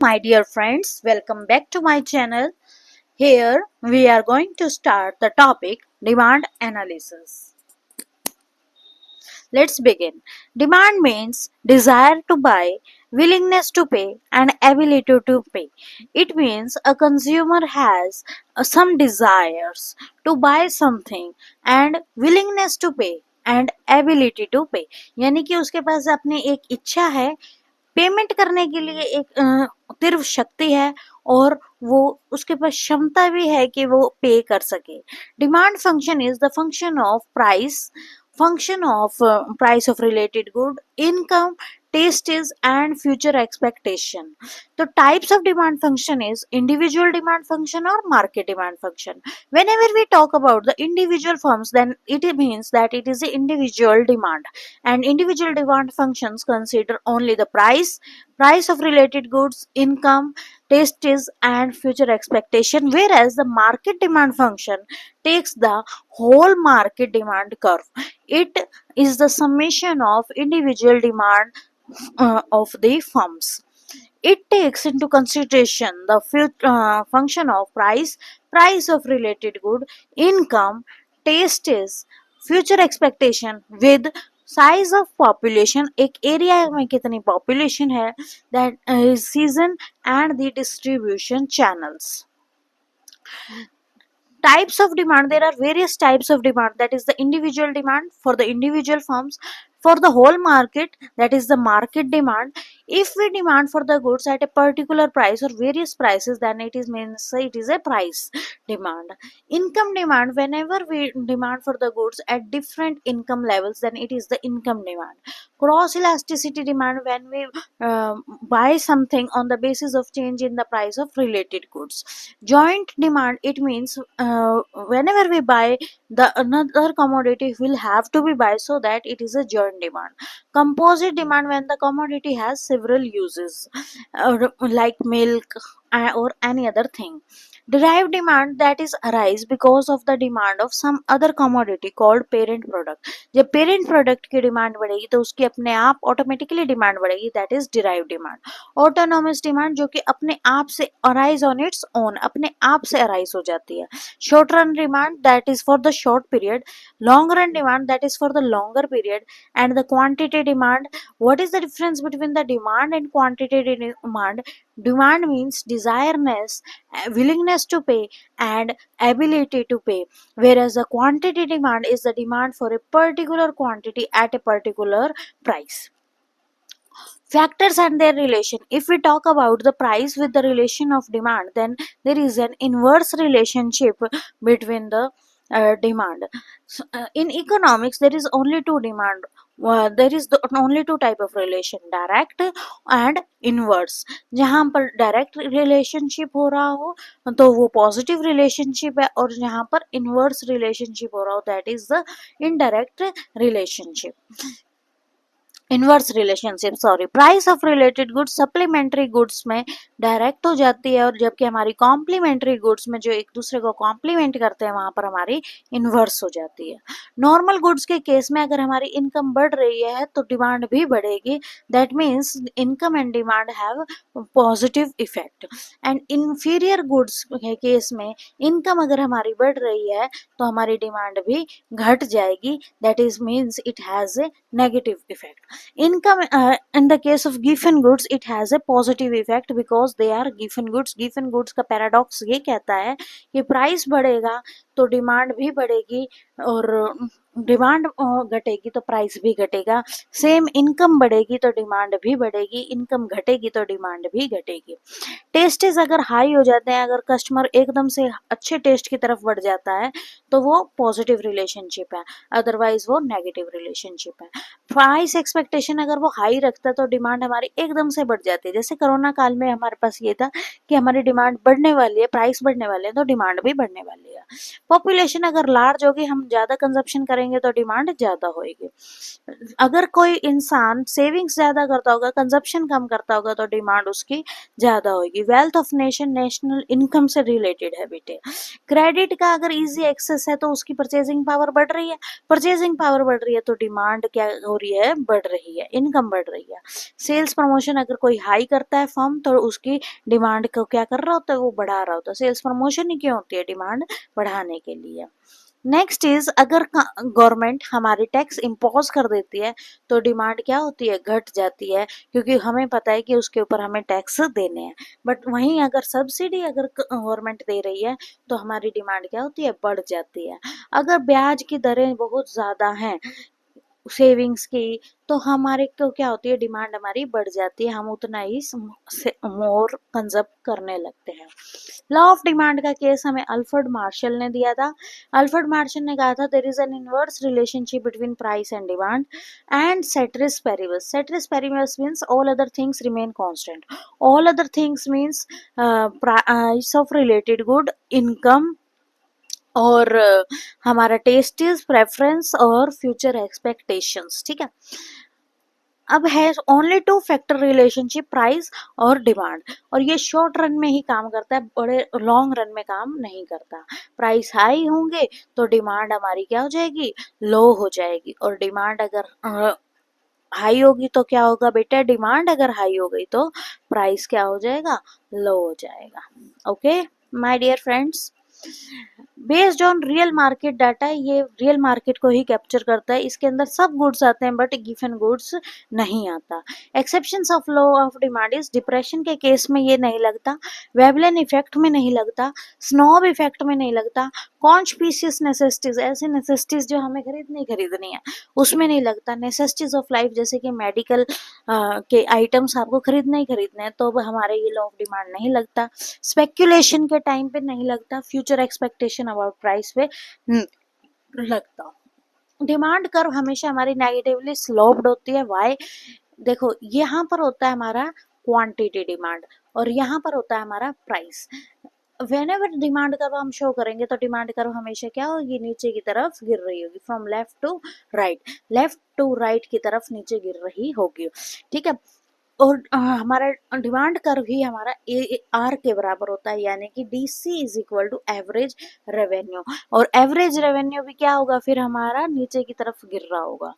My dear friends, welcome back to my channel. Here we are going to start the topic demand analysis. Let's begin. Demand means desire to buy, willingness to pay, and ability to pay. It means a consumer has some desires to buy something and willingness to pay and ability to pay. यानी कि उसके पास अपनी एक इच्छा है, payment करने के लिए एक तीव्र शक्ति है और वो उसके पास क्षमता भी है कि वो पे कर सके. Demand function is the function of price, function of price of related good, income, tastes and future expectation. The types of demand function is individual demand function or market demand function. Whenever we talk about the individual firms, then it means that it is the individual demand, and individual demand functions consider only the price of related goods, income, tastes and future expectation, whereas the market demand function takes the whole market demand curve. It is the summation of individual demand of the firms. It takes into consideration the function of price of related good, income, tastes, future expectation with size of population, एक area में कितनी population है, that season and the distribution channels. Types of demand, there are various types of demand, that is the individual demand for the individual firms, for the whole market, that is the market demand. If we demand for the goods at a particular price or various prices, then it is means it is a price demand. Income demand, whenever we demand for the goods at different income levels, then it is the income demand. Cross elasticity demand, when we buy something on the basis of change in the price of related goods. Joint demand, it means whenever we buy, the another commodity will have to be buy, so that it is a joint demand. Composite demand, when the commodity has several uses, like milk or any other thing. Derived demand, that is arise because of the demand of some other commodity called parent product. जब parent product की demand बढ़ेगी तो उसकी अपने आप automatically demand बढ़ेगी, that is derived demand. Autonomous demand, जो कि अपने आप से arise on its own, अपने आप से arise हो जाती है. Short run demand, that is for the short period. Long run demand, that is for the longer period. And the quantity demand, what is the difference between the demand and quantity demand? Demand means desireness, willingness to pay and ability to pay, whereas the quantity demand is the demand for a particular quantity at a particular price. Factors and their relation, if we talk about the price with the relation of demand, then there is an inverse relationship between the demand. In economics, there is only two demand, there is only two type of relation, direct and inverse. जहाँ पर direct relationship हो रहा हो तो वो positive relationship है, और जहाँ पर इनवर्स रिलेशनशिप हो रहा हो, that is the indirect relationship, inverse relationship. Sorry, price of related goods supplementary goods में डायरेक्ट हो जाती है, और जबकि हमारी कॉम्प्लीमेंट्री गुड्स में जो एक दूसरे को कॉम्प्लीमेंट करते हैं, वहां पर हमारी इनवर्स हो जाती है. नॉर्मल गुड्स के केस में अगर हमारी इनकम बढ़ रही है तो डिमांड भी बढ़ेगी, that means income and demand have positive effect. And inferior goods के केस में इनकम अगर हमारी बढ़ रही है तो हमारी डिमांड भी घट जाएगी, that is means it has a negative effect. Income, in the case of giffen goods, it has a positive effect because they are giffen goods. Giffen goods का paradox ये कहता है कि प्राइस बढ़ेगा तो डिमांड भी बढ़ेगी, और डिमांड घटेगी तो प्राइस भी घटेगा. सेम इनकम बढ़ेगी तो डिमांड भी बढ़ेगी, इनकम घटेगी तो डिमांड भी घटेगी. टेस्टेस अगर हाई हो जाते हैं, अगर कस्टमर एकदम से अच्छे टेस्ट की तरफ बढ़ जाता है तो वो पॉजिटिव रिलेशनशिप है, अदरवाइज वो नेगेटिव रिलेशनशिप है. प्राइस एक्सपेक्टेशन अगर वो हाई रखता है तो डिमांड हमारी एकदम से बढ़ जाती है. जैसे कोरोना काल में हमारे पास ये था कि हमारी डिमांड बढ़ने वाली है, प्राइस बढ़ने वाले हैं, तो डिमांड भी बढ़ने वाली है. पॉपुलेशन अगर लार्ज होगी, हम ज़्यादा कंजप्शन करेंगे तो डिमांड ज़्यादा होगी। अगर कोई इंसान सेविंग्स ज़्यादा करता होगा, कंजप्शन कम करता होगा, तो डिमांड उसकी ज़्यादा होगी। Wealth of nation national income से रिलेटेड है बेटे। क्रेडिट का अगर इजी एक्सेस है तो उसकी परचेजिंग पावर बढ़ रही है, परचेजिंग पावर बढ़ रही है तो डिमांड क्या हो रही है, बढ़ रही है, इनकम बढ़ रही है। सेल्स प्रमोशन अगर कोई हाई करता है फर्म तो उसकी डिमांड को क्या कर रहा होता है, वो बढ़ा रहा होता है। सेल्स प्रमोशन ही क्यों होती है, डिमांड बढ़ाने के लिए। नेक्स्ट इज अगर गवर्नमेंट हमारी टैक्स इम्पोज कर देती है तो डिमांड क्या होती है, घट जाती है, क्योंकि हमें पता है कि उसके ऊपर हमें टैक्स देने हैं। बट वहीं अगर सब्सिडी अगर गवर्नमेंट दे रही है तो हमारी डिमांड क्या होती है, बढ़ जाती है। अगर ब्याज की दरें बहुत ज़्यादा हैं सेविंग्स की तो हमारे को क्या होती है, डिमांड हमारी बढ़ जाती है, हम उतना ही मोर कंजप्ट करने लगते हैं। लॉ ऑफ डिमांड का केस हमें अल्फ्रेड मार्शल ने दिया था। अल्फ्रेड मार्शल ने कहा था there is an inverse relationship between price and demand and ceteris paribus. Ceteris paribus means all other things remain constant. All other things means price of related good, income और हमारा test is preference और future expectations. ठीक है, अब है only two factor relationship, price और demand, और ये शॉर्ट रन में ही काम करता है, बड़े लॉन्ग रन में काम नहीं करता। प्राइस हाई होंगे तो डिमांड हमारी क्या हो जाएगी, लो हो जाएगी, और डिमांड अगर हाई होगी तो क्या होगा बेटा, डिमांड अगर हाई हो गई तो प्राइस क्या हो जाएगा, लो हो जाएगा। Okay my dear friends, based on real market data, ये रियल मार्केट को ही कैप्चर करता है, इसके अंदर सब गुड्स आते हैं बट गिवन गुड्स नहीं आता। Exceptions of law of demand is depression के केस में ये नहीं लगता, वेवलेन इफेक्ट में नहीं लगता, स्नोब इफेक्ट में नहीं लगता, कॉन्स्पिशियस नेसेसिटीज, ऐसे नेसेसिटीज जो हमें खरीदनी है उसमें नहीं लगता, नेसेसिटीज ऑफ लाइफ जैसे कि मेडिकल के आइटम्स आपको खरीदने ही खरीदने हैं तो हमारे ये लॉ ऑफ डिमांड नहीं लगता, स्पेक्यूलेशन के टाइम पे नहीं लगता, फ्यूचर एक्सपेक्टेशन अबाउट प्राइस पे लगता। डिमांड कर्व हमेशा हमारी नेगेटिवली स्लोप्ड होती है, वाई, देखो यहाँ पर होता है हमारा क्वांटिटी डिमांड और यहाँ पर होता है हमारा price. When ever demand curve हम शो करेंगे तो डिमांड कर्व हमेशा क्या होगी, नीचे की तरफ गिर रही होगी, from left to right, left to right की तरफ नीचे गिर रही होगी। ठीक है, और हमारा डिमांड कर्व ही हमारा ए आर के बराबर होता है, यानी कि D C is equal to average revenue, और एवरेज रेवेन्यू भी क्या होगा, फिर हमारा नीचे की तरफ गिर रहा होगा।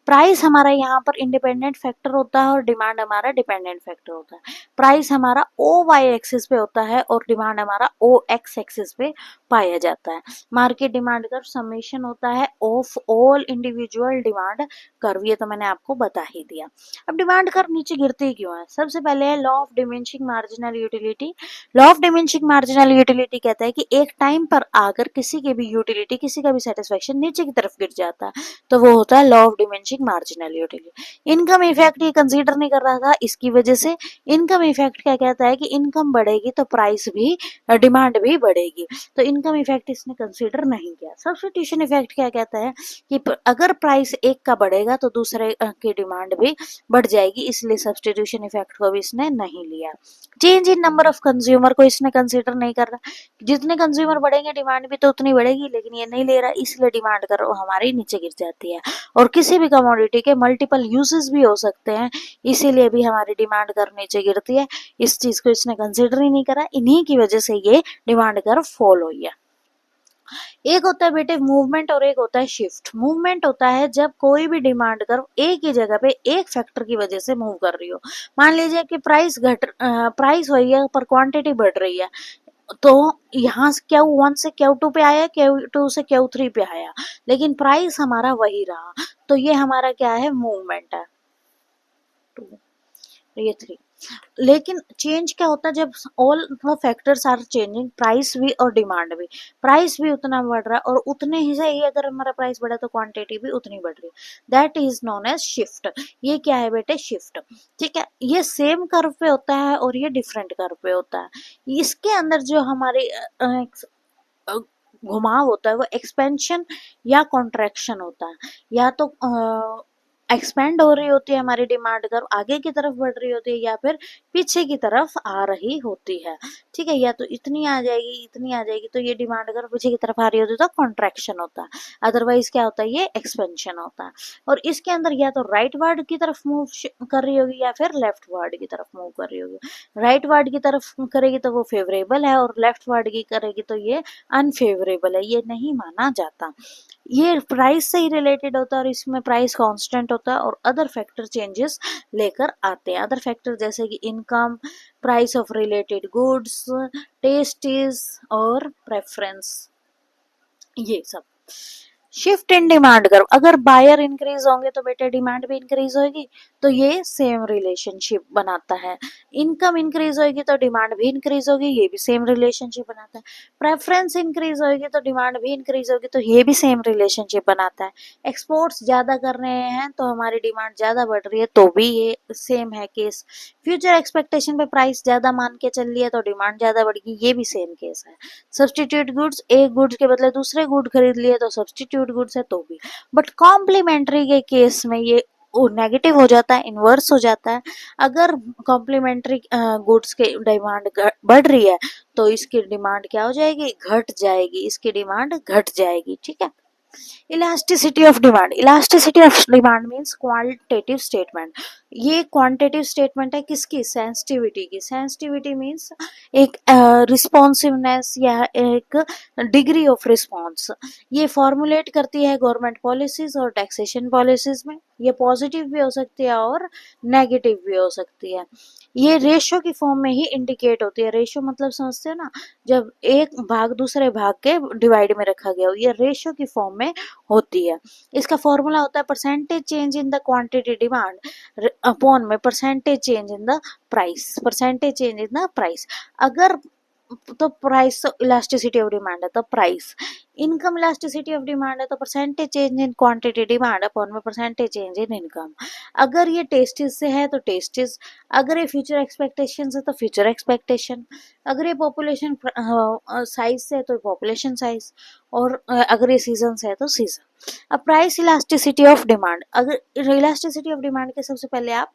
प्राइस हमारा यहाँ पर इंडिपेंडेंट फैक्टर होता है और डिमांड हमारा डिपेंडेंट फैक्टर होता है। प्राइस हमारा ओ वाई एक्सिस पे होता है और डिमांड हमारा ओ एक्स एक्सिस पे पाया जाता है। मार्केट डिमांड कर्व समेशन होता है of all individual demand curve, ये तो मैंने आपको बता ही दिया। अब डिमांड कर्व नीचे गिरती क्यों है, सबसे पहले है law of diminishing marginal utility. Law of diminishing marginal utility कहता है कि एक टाइम पर आकर किसी की भी यूटिलिटी, किसी का भी सेटिस्फेक्शन नीचे की तरफ गिर जाता है तो वो होता है law of diminishing marginal utility. Income effect ये कंसीडर नहीं कर रहा था, इसकी वजह से इनकम इफेक्ट क्या कहता है कि इनकम बढ़ेगी तो प्राइस भी, डिमांड भी बढ़ेगी, तो इनकम इफेक्ट इसने कंसीडर नहीं किया। सब्स्टिट्यूशन इफेक्ट क्या कहता है कि अगर प्राइस एक का बढ़ेगा तो दूसरे की डिमांड भी बढ़ जाएगी, इसलिए सब्स्टिट्यूशन इफेक्ट को भी इसने नहीं लिया। Change in number of consumer को इसने कंसीडर नहीं कर रहा, जितने कंज्यूमर बढ़ेंगे डिमांड भी तो उतनी बढ़ेगी, लेकिन ये नहीं ले रहा, इसलिए डिमांड कर हमारी नीचे गिर जाती है। और किसी भी कमोडिटी के मल्टीपल यूजेस भी हो सकते हैं, इसीलिए भी हमारी डिमांड कर नीचे गिरती है, इस चीज को इसने कंसीडर ही नहीं करा, इन्हीं की वजह से ये डिमांड कर फॉल हुई है। एक होता है बेटे मूवमेंट और एक होता है शिफ्ट। मूवमेंट होता है जब कोई भी डिमांड कर्व एक ही जगह पे एक फैक्टर की वजह से मूव कर रही हो। मान लीजिए कि प्राइस वही है पर क्वांटिटी बढ़ रही है, तो यहाँ से Q1 से Q2 पे आया, Q2 से Q3 पे आया, लेकिन प्राइस हमारा वही रहा, तो ये हमारा क्या है, मूवमेंट है। ये 3, लेकिन चेंज क्या होता है जब all factors are changing, price भी और डिमांड भी, प्राइस भी उतना बढ़ रहा है और उतने ही से ही अगर हमारा प्राइस बढ़ा तो क्वांटिटी भी उतनी बढ़ रही है, that is known as shift. ये क्या है बेटे, शिफ्ट। ठीक है, ये सेम कर्व पे होता है और ये डिफरेंट कर्व पे होता है। इसके अंदर जो हमारे घुमाव होता है वो एक्सपेंशन या कॉन्ट्रैक्शन होता है, या तो एक्सपेंड हो रही होती है, हमारी डिमांड कर्व आगे की तरफ बढ़ रही होती है या फिर पीछे की तरफ आ रही होती है। ठीक है, या तो इतनी आ जाएगी इतनी आ जाएगी, तो ये डिमांड कर्व पीछे की तरफ आ रही होती है तो कॉन्ट्रैक्शन होता है, अदरवाइज क्या होता है, ये एक्सपेंशन होता है। और इसके अंदर या तो राइट वर्ड की तरफ मूव कर रही होगी या फिर लेफ्ट वर्ड की तरफ मूव कर रही होगी। राइट वर्ड की तरफ करेगी तो वो फेवरेबल है, और लेफ्ट वर्ड की करेगी तो ये अनफेवरेबल है, ये नहीं माना जाता। ये प्राइस से ही रिलेटेड होता है और इसमें प्राइस कांस्टेंट होता है और अदर फैक्टर चेंजेस लेकर आते हैं। अदर फैक्टर जैसे कि income, price of related goods, tastes और प्रेफरेंस, ये सब। शिफ्ट इन डिमांड कर्व, अगर बायर इंक्रीज होंगे तो बेटे डिमांड भी इंक्रीज होगी, तो ये सेम रिलेशनशिप बनाता है। इनकम इंक्रीज होगी तो डिमांड भी इंक्रीज होगी, ये भी सेम रिलेशनशिप बनाता है। प्रेफरेंस इंक्रीज होगी तो डिमांड भी इंक्रीज होगी, तो ये भी सेम रिलेशनशिप बनाता है। एक्सपोर्ट्स ज्यादा कर रहे हैं तो हमारी डिमांड ज्यादा बढ़ रही है, तो भी ये सेम है केस। फ्यूचर एक्सपेक्टेशन पे प्राइस ज्यादा मान के चल रही है तो डिमांड ज्यादा बढ़ेगी, ये भी सेम केस है। सब्सटीट्यूट गुड्स, एक गुड्स के बदले दूसरे गुड खरीद लिए तो सब्सटीट्यूट गुड्स है, तो भी। बट कॉम्प्लीमेंट्री के केस में ये नेगेटिव हो जाता है, इन्वर्स हो जाता है। अगर कॉम्प्लीमेंट्री गुड्स के डिमांड बढ़ रही है तो इसकी डिमांड क्या हो जाएगी, घट जाएगी, इसकी डिमांड घट जाएगी। ठीक है। Elasticity of demand, elasticity of demand means qualitative statement. ये क्वांटिटेटिव स्टेटमेंट है किसकी, सेंसिटिविटी की। सेंसिटिविटी मीन्स एक रिस्पॉन्सिवनेस या एक डिग्री ऑफ रिस्पॉन्स। ये फॉर्मुलेट करती है गवर्नमेंट पॉलिसीज और टैक्सेशन पॉलिसीज में। ये पॉजिटिव भी हो सकती है और नेगेटिव भी हो सकती है। ये रेशो की फॉर्म में ही इंडिकेट होती है। रेशो मतलब समझते हो ना, जब एक भाग दूसरे भाग के डिवाइड में रखा गया हो, ये रेशो की फॉर्म में होती है। इसका फॉर्मूला होता है percentage change in the quantity demand upon में percentage change in the price, percentage change in the price. अगर तो प्राइस तो इलास्टिसिटी ऑफ डिमांड है तो price, income elasticity of demand है तो percentage change in quantity demand upon में percentage change in income. अगर ये टेस्टिस से है तो टेस्टिस, अगर ये फ्यूचर एक्सपेक्टेशन है तो फ्यूचर एक्सपेक्टेशन, अगर ये पॉपुलेशन साइज से है तो पॉपुलेशन साइज, और अगर ये सीजन से है तो सीजन। अब प्राइस इलास्टिसिटी ऑफ डिमांड, अगर इलास्टिसिटी ऑफ डिमांड के सबसे पहले आप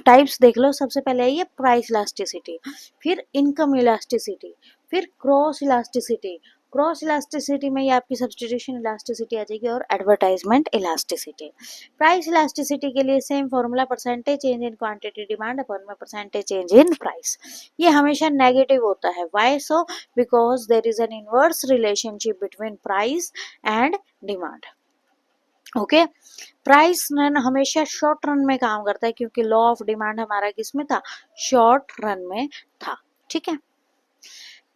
टाइप्स देख लो। सबसे पहले है ये प्राइस इलास्टिसिटी, फिर इनकम इलास्टिसिटी, फिर क्रॉस इलास्टिसिटी। क्रॉस इलास्टिसिटी में ये आपकी सब्स्टिट्यूशन इलास्टिसिटी आ जाएगी, और एडवर्टाइजमेंट इलास्टिसिटी। प्राइस इलास्टिसिटी के लिए same formula, percentage change in quantity demand upon में परसेंटेज चेंज इन प्राइस। ये हमेशा नेगेटिव होता है। Why so, because there is an inverse relationship between price and demand. Okay. Price run हमेशा short run में काम करता है, क्योंकि लॉ ऑफ डिमांड हमारा किसमें था, शॉर्ट रन में था। ठीक है।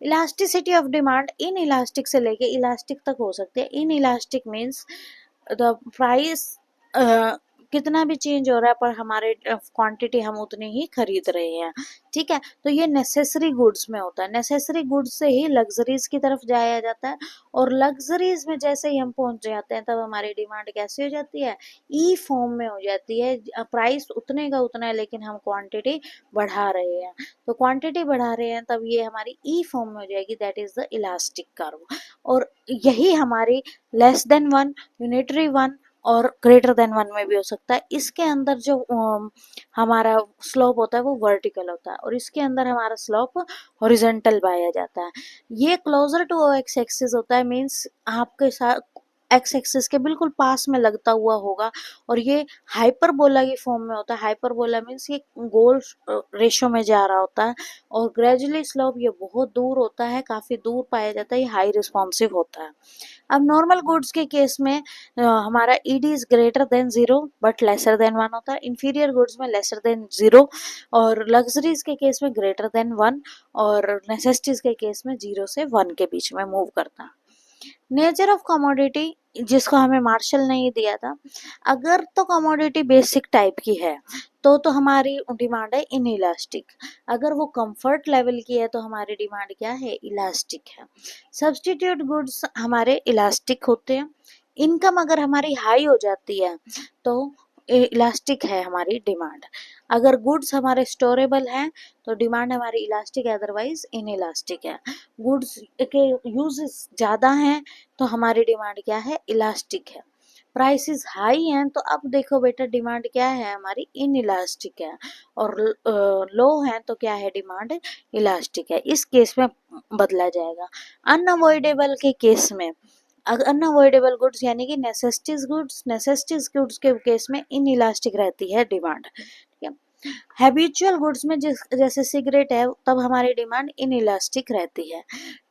Elasticity of demand in elastic से लेके इलास्टिक तक हो सकती है। In elastic means the price कितना भी चेंज हो रहा है पर हमारे क्वांटिटी हम उतनी ही खरीद रहे हैं। ठीक है। तो ये नेसेसरी गुड्स में होता है। नेसेसरी गुड्स से ही लग्जरीज की तरफ जाया जाता है, और लग्जरीज में जैसे ही हम पहुंच जाते हैं तब हमारी डिमांड कैसे हो जाती है, ई फॉर्म में हो जाती है। प्राइस उतने का उतना है लेकिन हम क्वांटिटी बढ़ा रहे हैं, तो क्वांटिटी बढ़ा रहे हैं तब ये हमारी ई फॉर्म में हो जाएगी, that is the elastic curve. और यही हमारी less than one, unitary one और ग्रेटर देन वन में भी हो सकता है। इसके अंदर जो हमारा स्लोप होता है वो वर्टिकल होता है, और इसके अंदर हमारा स्लोप हॉरिजॉन्टल पाया जाता है। ये क्लोजर टू एक्स एक्सिस होता है, मींस आपके साथ एक्स एक्सिस के बिल्कुल पास में लगता हुआ होगा, और ये हाइपरबोला की फॉर्म में होता है। हाइपरबोला मीन्स ये गोल रेशो में जा रहा होता है, और ग्रेजुअली स्लोप ये बहुत दूर होता है, काफी दूर पाया जाता है, ये हाई रिस्पॉन्सिव होता है। अब नॉर्मल गुड्स के केस में हमारा ED is greater than 0 but lesser than 1 होता है। इंफीरियर गुड्स में लेसर देन 0, और लग्जरीज के केस में ग्रेटर देन 1, और नेसेसिटीज के केस में 0 से 1 के बीच में मूव करता है। नेचर ऑफ कमोडिटी, जिसको हमें मार्शल ने ही दिया था। अगर तो कमोडिटी बेसिक टाइप की है तो हमारी डिमांड है इन इलास्टिक। अगर वो कंफर्ट लेवल की है तो हमारी डिमांड क्या है, इलास्टिक है। सब्स्टिट्यूट गुड्स हमारे इलास्टिक होते हैं। इनकम अगर हमारी हाई हो जाती है तो इलास्टिक है हमारी डिमांड। अगर गुड्स हमारे स्टोरेबल हैं तो डिमांड हमारी इलास्टिक है, अदरवाइज इन इलास्टिक है। गुड्स के यूजेस ज़्यादा हैं तो हमारी डिमांड क्या है, इलास्टिक है। प्राइसेस हाई हैं तो अब देखो बेटा डिमांड क्या है हमारी इनइलास्टिक है, और लो है तो क्या है डिमांड इलास्टिक है। इस केस में बदला जाएगा। अनअवॉइडेबल के केस में, अनअवॉइडेबल गुड्स यानी कि नेसेसिटीज गुड्स के केस में इनइलास्टिक रहती है डिमांड, ठीक है। हैबिचुअल गुड्स में जैसे सिगरेट है तब हमारी डिमांड इनइलास्टिक रहती है।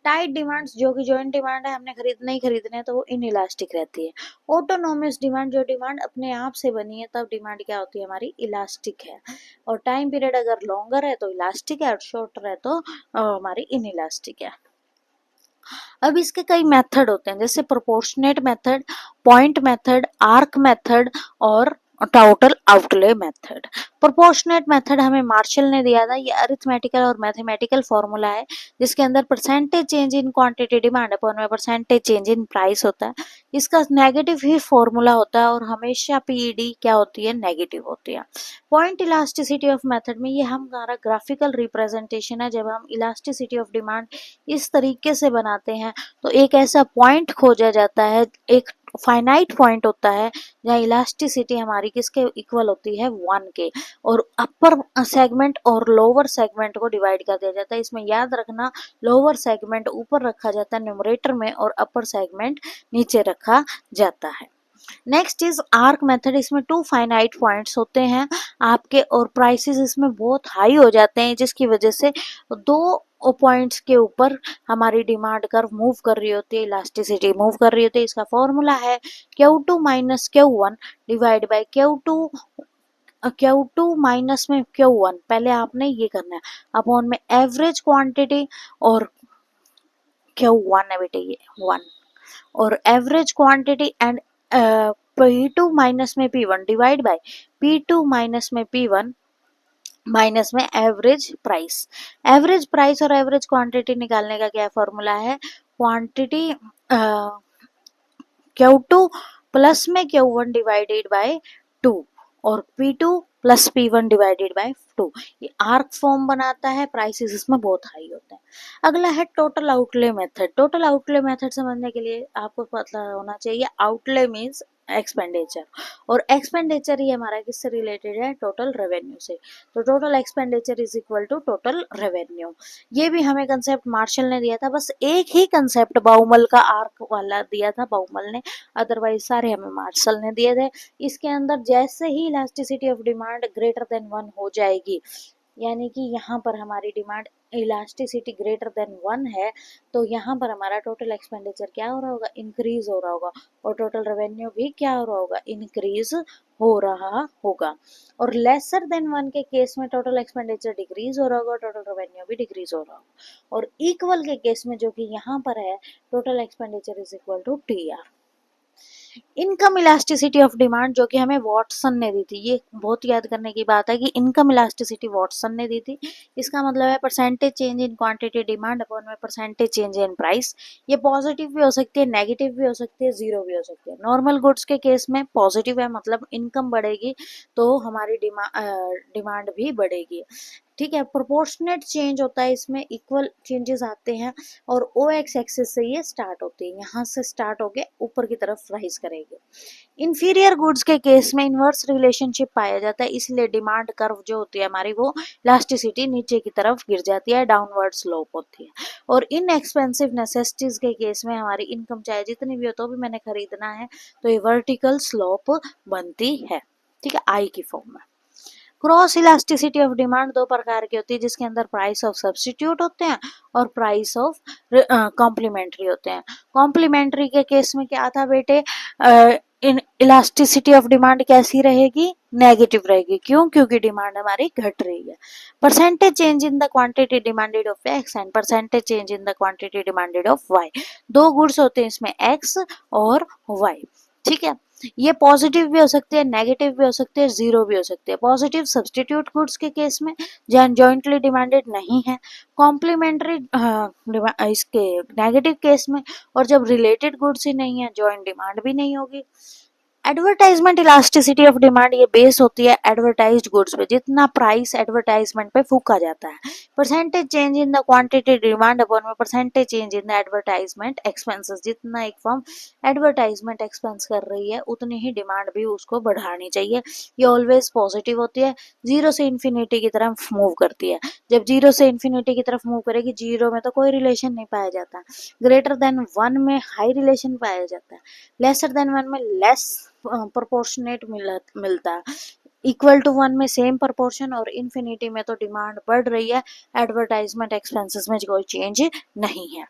टाइट डिमांड्स जो कि जॉइंट डिमांड है, हमने खरीदना ही खरीदना है, तो वो इनइलास्टिक रहती है। ऑटोनोमस डिमांड जो डिमांड अपने आप से बनी है तब डिमांड क्या होती है हमारी इलास्टिक है। और टाइम पीरियड अगर लॉन्गर है तो इलास्टिक है, और शॉर्टर है तो हमारी इनइलास्टिक है। अब इसके कई मेथड होते हैं, जैसे proportionate method, point method, arc method और total outlay method. Proportionate method हमें मार्शल ने दिया था। ये अरिथमेटिकल और मैथमेटिकल फॉर्मूला है जिसके अंदर percentage change in quantity demand upon में परसेंटेज चेंज इन प्राइस होता है। इसका नेगेटिव ही फॉर्मूला होता है और हमेशा पीईडी क्या होती है नेगेटिव होती है। पॉइंट इलास्टिसिटी ऑफ मेथड में ये हमारा ग्राफिकल रिप्रेजेंटेशन है। जब हम इलास्टिसिटी ऑफ डिमांड इस तरीके से बनाते हैं तो एक ऐसा पॉइंट खोजा जाता है, एक फाइनाइट पॉइंट होता है जहाँ इलास्टिसिटी हमारी किसके इक्वल होती है 1 के, और अपर सेगमेंट और लोअर सेगमेंट को डिवाइड कर दिया जाता है। इसमें याद रखना लोअर सेगमेंट ऊपर रखा जाता है न्यूमरेटर में और अपर सेगमेंट नीचे रखा जाता है। Next is arc method. इसमें 2 फाइनाइट पॉइंट्स होते हैं आपके, और प्राइसेस इसमें बहुत हाई हो जाते हैं जिसकी वजह से 2 पॉइंट्स के ऊपर हमारी डिमांड कर्व मूव कर रही होती है, इलास्टिसिटी मूव कर रही होती है। इसका फॉर्मूला है Q2 minus Q1 divide by Q2 minus में Q1। पहले आपने ये करना है अपॉन में एवरेज क्वांटिटी, और Q1 है बेटे ये 1, और average quantity and P2 minus में P1 divide by P2 minus में P1 माइनस में एवरेज प्राइस। एवरेज प्राइस और एवरेज क्वांटिटी निकालने का क्या फॉर्मूला है, क्वांटिटी Q2 प्लस में Q1 डिवाइडेड बाय 2 और P2 plus P1 divided by 2। ये आर्क फॉर्म बनाता है, प्राइसेस इसमें बहुत हाई होते हैं। अगला है total outlay method. Total outlay method समझने के लिए आपको पता होना चाहिए आउटले मीन्स एक्सपेंडिचर, और एक्सपेंडिचर ही हमारा किससे रिलेटेड है, टोटल रेवेन्यू से। तो total expenditure is equal to total revenue. ये भी हमें कंसेप्ट मार्शल ने दिया था, बस एक ही कंसेप्ट बाउमल का आर्क वाला दिया था बाउमल ने, अदरवाइज सारे हमें मार्शल ने दिए थे। इसके अंदर जैसे ही elasticity of demand greater than 1 हो जाएगी, यानी कि यहाँ पर हमारी डिमांड इलास्टिसिटी ग्रेटर देन 1 है, तो यहाँ पर हमारा टोटल एक्सपेंडिचर क्या हो रहा होगा, इंक्रीज हो रहा होगा, और टोटल रेवेन्यू भी क्या हो रहा होगा, इंक्रीज हो रहा होगा। और लेसर देन 1 के केस में टोटल एक्सपेंडिचर डिक्रीज हो रहा होगा, टोटल रेवेन्यू भी डिक्रीज हो रहा होगा। और इक्वल के केस में जो कि यहाँ पर है, total expenditure is equal to TR। Income elasticity of demand जो कि हमें वॉटसन ने दी थी, ये बहुत याद करने की बात है कि इनकम इलास्टिसिटी वॉटसन ने दी थी। इसका मतलब है percentage change in quantity demand upon में परसेंटेज चेंज इन प्राइस। ये पॉजिटिव भी हो सकती है, नेगेटिव भी हो सकती है, जीरो भी हो सकती है। नॉर्मल गुड्स के केस में पॉजिटिव है, मतलब इनकम बढ़ेगी तो हमारी डिमांड भी बढ़ेगी, ठीक है। प्रोपोर्शनेट चेंज होता है, इसमें इक्वल चेंजेस आते हैं, और ओ एक्स एक्सिस से ये स्टार्ट होती है, यहाँ से स्टार्ट होके ऊपर की तरफ राइज करेगी। इंफीरियर गुड्स के केस में इनवर्स रिलेशनशिप पाया जाता है, इसलिए डिमांड कर्व जो होती है हमारी वो इलास्टिसिटी नीचे की तरफ गिर जाती है, डाउनवर्ड स्लोप होती है। और इन एक्सपेंसिव नेसेसिटीज के केस में हमारी इनकम चाहे जितनी भी हो तो भी मैंने खरीदना है, तो ये वर्टिकल स्लोप बनती है, ठीक है, आई की फॉर्म में। क्रॉस इलास्टिसिटी ऑफ डिमांड 2 प्रकार की होती है, जिसके अंदर प्राइस ऑफ सब्स्टिट्यूट होते हैं और प्राइस ऑफ कॉम्प्लीमेंट्री होते हैं। कॉम्प्लीमेंट्री के केस में क्या था बेटे, इन इलास्टिसिटी ऑफ डिमांड कैसी रहेगी, नेगेटिव रहेगी। क्यों, क्योंकि डिमांड हमारी घट रही है। Percentage change in the quantity demanded of X and percentage change in the quantity demanded of Y. 2 goods होते हैं इसमें, एक्स और वाई, ठीक है। ये पॉजिटिव भी हो सकती है, नेगेटिव भी हो सकती है, जीरो भी हो सकती है। पॉजिटिव सब्स्टिट्यूट गुड्स के केस में जहाँ जॉइंटली डिमांडेड नहीं है, कॉम्प्लीमेंट्री इसके नेगेटिव केस में, और जब रिलेटेड गुड्स ही नहीं है जॉइंट डिमांड भी नहीं होगी। एडवर्टाइजमेंट इलास्टिसिटी ऑफ डिमांड ये बेस होती है एडवर्टाइज्ड गुड्स पे, जितना प्राइस एडवर्टाइजमेंट पे फूका जाता है। Percentage change in the quantity demand upon में percentage change in the advertisement expenses, जितना एक फर्म एडवर्टाइजमेंट एक्सपेंस कर रही है उतनी ही डिमांड भी उसको बढ़ानी चाहिए। ये ऑलवेज पॉजिटिव होती है, जीरो से इन्फिनिटी की तरफ मूव करती है। जब जीरो से इन्फिनिटी की तरफ मूव करेगी, जीरो में तो कोई रिलेशन नहीं पाया जाता, ग्रेटर देन वन में हाई रिलेशन पाया जाता है, लेसर देन वन में लेस प्रोपोर्शनेट मिलता है, इक्वल टू वन में सेम प्रोपोर्शन, और इन्फिनिटी में तो डिमांड बढ़ रही है, एडवर्टाइजमेंट एक्सपेंसेस में कोई चेंज नहीं है।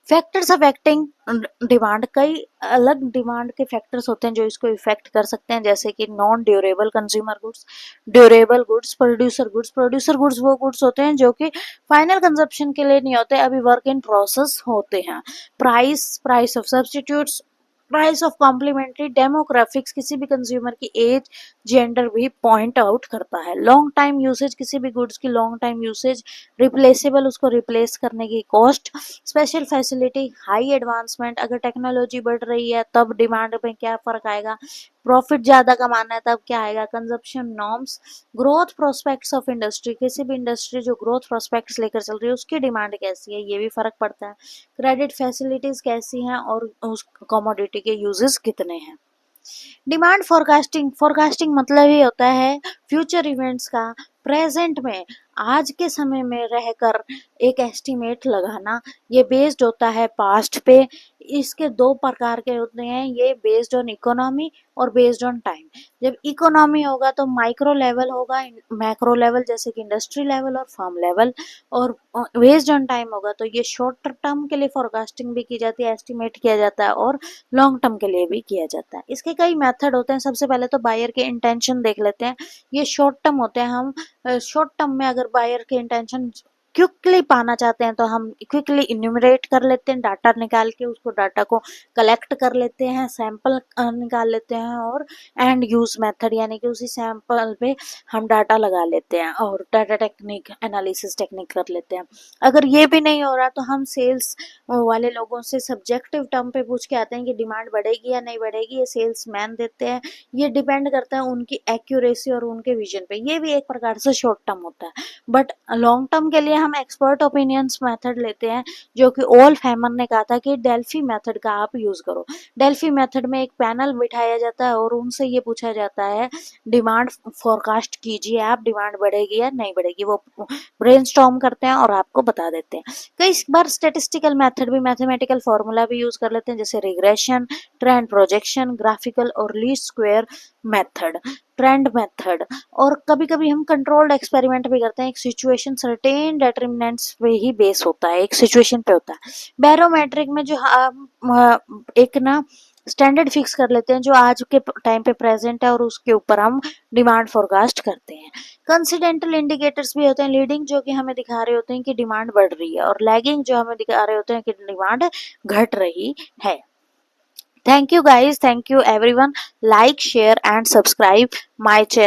फैक्टर्स अफेक्टिंग डिमांड, कई अलग डिमांड के फैक्टर्स होते हैं जो इसको इफेक्ट कर सकते हैं, जैसे कि non durable consumer goods, durable goods, producer goods. Producer goods वो गुड्स होते हैं जो कि फाइनल कंजप्शन के लिए नहीं होते, अभी वर्क इन प्रोसेस होते हैं। Price of substitutes, price of complementary, demographics, किसी भी कंज्यूमर की एज जेंडर भी पॉइंट आउट करता है। लॉन्ग टाइम यूसेज, किसी भी गुड्स की लॉन्ग टाइम यूसेज, रिप्लेसेबल, उसको रिप्लेस करने की cost, special facility, high advancement, अगर टेक्नोलॉजी बढ़ रही है तब डिमांड में क्या फर्क आएगा, प्रॉफिट ज्यादा कमाना है तब क्या आएगा, consumption norms, growth prospects of industry, किसी भी इंडस्ट्री जो ग्रोथ प्रोस्पेक्ट्स लेकर चल रही है उसकी डिमांड कैसी है, ये भी फर्क पड़ता है। क्रेडिट फैसिलिटीज कैसी हैं और उस कमोडिटी के यूजेस कितने हैं। डिमांड फोरकास्टिंग, फोरकास्टिंग मतलब ही होता है फ्यूचर इवेंट्स का प्रेजेंट में, आज के समय में रहकर एक एस्टिमेट लगाना। ये बेस्ड होता है पास्ट पे। इसके दो प्रकार के होते हैं, ये बेस्ड ऑन इकोनॉमी और बेस्ड ऑन टाइम। जब इकोनॉमी होगा तो माइक्रो लेवल होगा, मैक्रो लेवल जैसे कि इंडस्ट्री लेवल और फर्म लेवल, और बेस्ड ऑन टाइम होगा तो ये शॉर्ट टर्म के लिए फोरकास्टिंग भी की जाती है, एस्टिमेट किया जाता है, और लॉन्ग टर्म के लिए भी किया जाता है। इसके कई मेथड होते हैं। सबसे पहले तो बायर के इंटेंशन देख लेते हैं, ये शॉर्ट टर्म होते हैं। हम शॉर्ट टर्म में अगर बायर के इंटेंशन क्विकली पाना चाहते हैं तो हम क्विकली इन्यूमरेट कर लेते हैं, डाटा निकाल के उसको डाटा को कलेक्ट कर लेते हैं, सैंपल निकाल लेते हैं, और एंड यूज मेथड यानी कि उसी सैंपल पे हम डाटा लगा लेते हैं और डाटा टेक्निक एनालिसिस टेक्निक कर लेते हैं। अगर ये भी नहीं हो रहा तो हम सेल्स वाले लोगों से सब्जेक्टिव टर्म पे पूछ के आते हैं कि डिमांड बढ़ेगी या नहीं बढ़ेगी, ये सेल्स मैन देते हैं। ये डिपेंड करता है उनकी एक्यूरेसी और उनके विजन पे, ये भी एक प्रकार से शॉर्ट टर्म होता है। बट लॉन्ग टर्म के लिए हम एक्सपर्ट ओपिनियंस मेथड लेते हैं, जो कि ऑल फैमन ने कहा था कि डेल्फी मेथड का आप यूज करो। डेल्फी मेथड में एक पैनल बिठाया जाता है और उनसे ये पूछा जाता है डिमांड फोरकास्ट कीजिए आप, डिमांड बढ़ेगी या नहीं बढ़ेगी। वो ब्रेनस्टॉर्म करते हैं और आपको बता देते हैं। कई बार स्टेटिस्टिकल मेथड भी, मैथमेटिकल फॉर्मूला भी यूज कर लेते हैं, जैसे रिग्रेशन, ट्रेंड प्रोजेक्शन, ग्राफिकल और least square method, trend method. और कभी कभी हम कंट्रोल्ड एक्सपेरिमेंट भी करते हैं, एक सिचुएशन सर्टेन डिटरमिनेंट्स पे ही बेस होता है, एक सिचुएशन पे होता है। बैरोमेट्रिक में जो हम एक ना स्टैंडर्ड फिक्स कर लेते हैं जो आज के टाइम पे प्रेजेंट है, और उसके ऊपर हम डिमांड फोरकास्ट करते हैं। कंसिडेंटल इंडिकेटर्स भी होते हैं, लीडिंग जो कि हमें दिखा रहे होते हैं कि डिमांड बढ़ रही है, और लैगिंग जो हमें दिखा रहे होते हैं कि डिमांड घट रही है। Thank you guys, thank you everyone. Like, share and subscribe my channel.